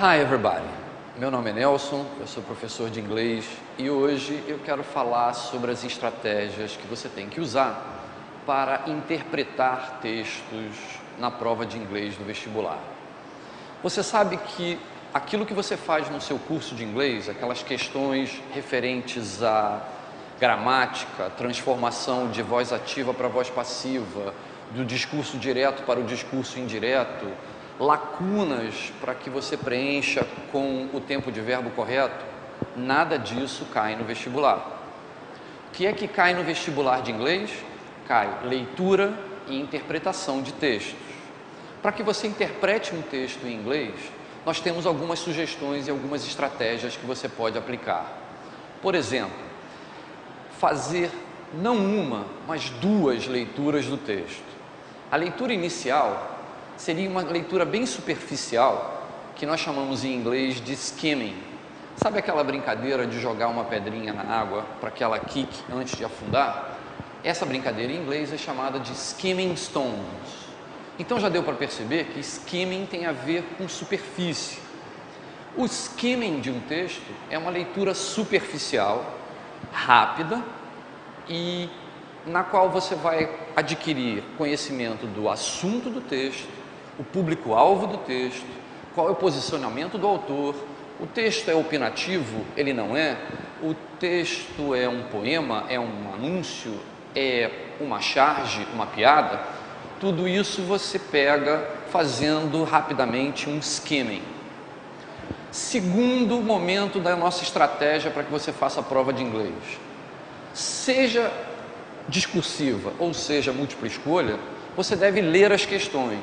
Hi everybody, meu nome é Nelson, eu sou professor de inglês e hoje eu quero falar sobre as estratégias que você tem que usar para interpretar textos na prova de inglês do vestibular. Você sabe que aquilo que você faz no seu curso de inglês, aquelas questões referentes à gramática, transformação de voz ativa para voz passiva, do discurso direto para o discurso indireto, lacunas para que você preencha com o tempo de verbo correto, nada disso cai no vestibular. O que é que cai no vestibular de inglês? Cai leitura e interpretação de textos. Para que você interprete um texto em inglês, nós temos algumas sugestões e algumas estratégias que você pode aplicar. Por exemplo, fazer não uma, mas duas leituras do texto. A leitura inicial seria uma leitura bem superficial, que nós chamamos em inglês de skimming. Sabe aquela brincadeira de jogar uma pedrinha na água para que ela quique antes de afundar? Essa brincadeira em inglês é chamada de skimming stones. Então já deu para perceber que skimming tem a ver com superfície. O skimming de um texto é uma leitura superficial, rápida e na qual você vai adquirir conhecimento do assunto do texto, o público-alvo do texto, qual é o posicionamento do autor, o texto é opinativo, ele não é, o texto é um poema, é um anúncio, é uma charge, uma piada, tudo isso você pega fazendo rapidamente um skimming. Segundo momento da nossa estratégia para que você faça a prova de inglês, seja discursiva ou seja múltipla escolha, você deve ler as questões.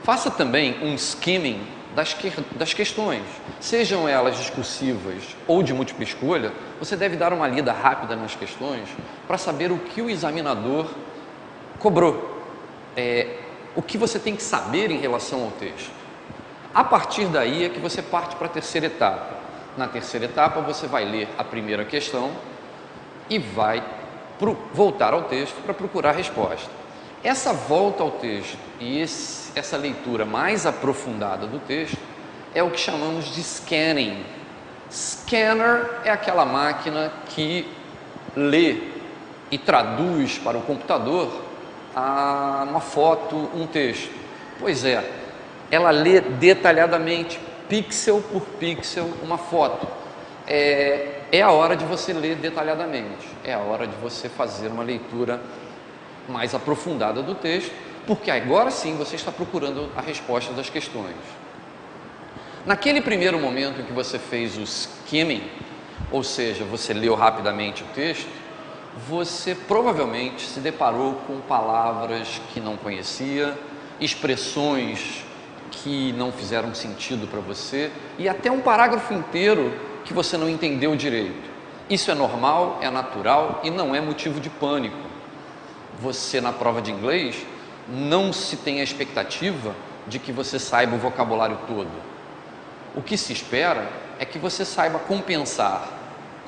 Faça também um skimming das questões, sejam elas discursivas ou de múltipla escolha, você deve dar uma lida rápida nas questões para saber o que o examinador cobrou, o que você tem que saber em relação ao texto. A partir daí é que você parte para a terceira etapa. Na terceira etapa você vai ler a primeira questão e vai voltar ao texto para procurar a resposta. Essa volta ao texto e essa leitura mais aprofundada do texto é o que chamamos de scanning. Scanner é aquela máquina que lê e traduz para o computador uma foto, um texto. Pois é, ela lê detalhadamente, pixel por pixel, uma foto. É a hora de você ler detalhadamente, é a hora de você fazer uma leitura mais aprofundada do texto, porque agora sim você está procurando a resposta das questões. Naquele primeiro momento em que você fez o skimming, ou seja, você leu rapidamente o texto, você provavelmente se deparou com palavras que não conhecia, expressões que não fizeram sentido para você e até um parágrafo inteiro que você não entendeu direito. Isso é normal, é natural e não é motivo de pânico. Você, na prova de inglês, não se tem a expectativa de que você saiba o vocabulário todo. O que se espera é que você saiba compensar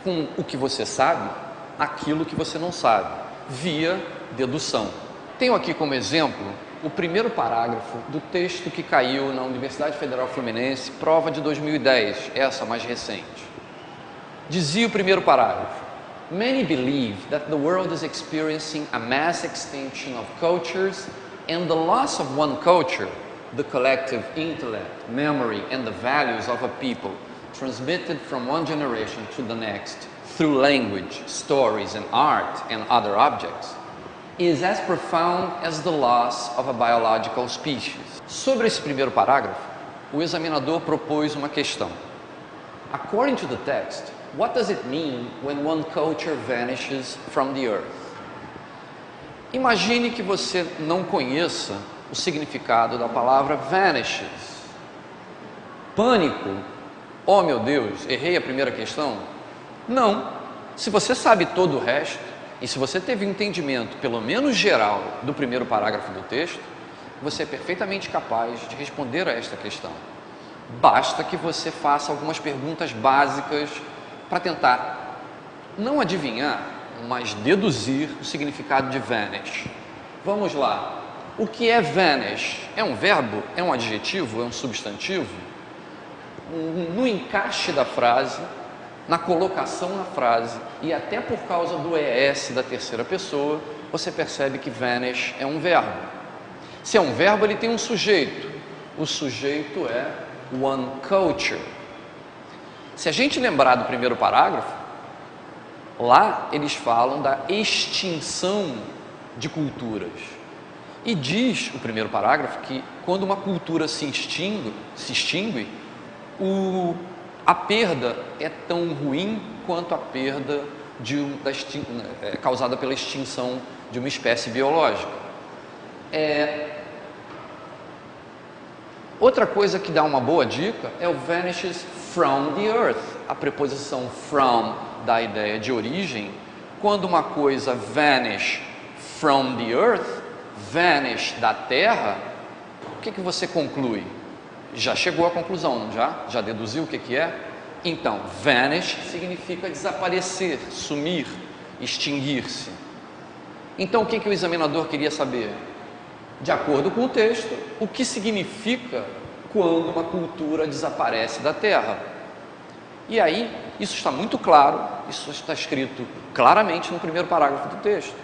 com o que você sabe aquilo que você não sabe, via dedução. Tenho aqui como exemplo o primeiro parágrafo do texto que caiu na Universidade Federal Fluminense, prova de 2010, essa mais recente. Dizia o primeiro parágrafo: Many believe that the world is experiencing a mass extinction of cultures and the loss of one culture, the collective intellect, memory and the values of a people transmitted from one generation to the next through language, stories and art and other objects, is as profound as the loss of a biological species. Sobre esse primeiro parágrafo, o examinador propôs uma questão. According to the text, what does it mean when one culture vanishes from the earth? Imagine que você não conheça o significado da palavra vanishes. Pânico? Oh meu Deus, errei a primeira questão? Não. Se você sabe todo o resto, e se você teve um entendimento, pelo menos geral, do primeiro parágrafo do texto, você é perfeitamente capaz de responder a esta questão. Basta que você faça algumas perguntas básicas para tentar não adivinhar, mas deduzir o significado de vanish. Vamos lá. O que é vanish? É um verbo? É um adjetivo? É um substantivo? no encaixe da frase, na colocação na frase e até por causa do ES da terceira pessoa, você percebe que vanish é um verbo. Se é um verbo, ele tem um sujeito. O sujeito é one culture. Se a gente lembrar do primeiro parágrafo, lá eles falam da extinção de culturas. E diz o primeiro parágrafo que quando uma cultura se extingue, a perda é tão ruim quanto a perda causada pela extinção de uma espécie biológica. Outra coisa que dá uma boa dica é o vanishes from the earth. A preposição from dá a ideia de origem. Quando uma coisa vanish from the earth, vanish da terra, o que você conclui? Já chegou à conclusão, não já? Já deduziu o que é? Então, vanish significa desaparecer, sumir, extinguir-se. Então, o que o examinador queria saber? De acordo com o texto, o que significa quando uma cultura desaparece da Terra? E aí, isso está muito claro, isso está escrito claramente no primeiro parágrafo do texto.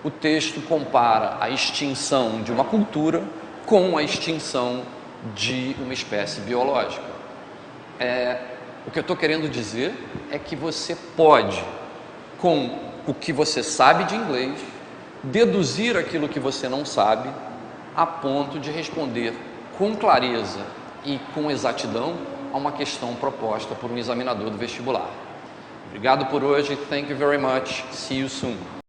O texto compara a extinção de uma cultura com a extinção de uma espécie biológica. O que eu estou querendo dizer é que você pode, com o que você sabe de inglês, deduzir aquilo que você não sabe, a ponto de responder com clareza e com exatidão a uma questão proposta por um examinador do vestibular. Obrigado por hoje. Thank you very much. See you soon.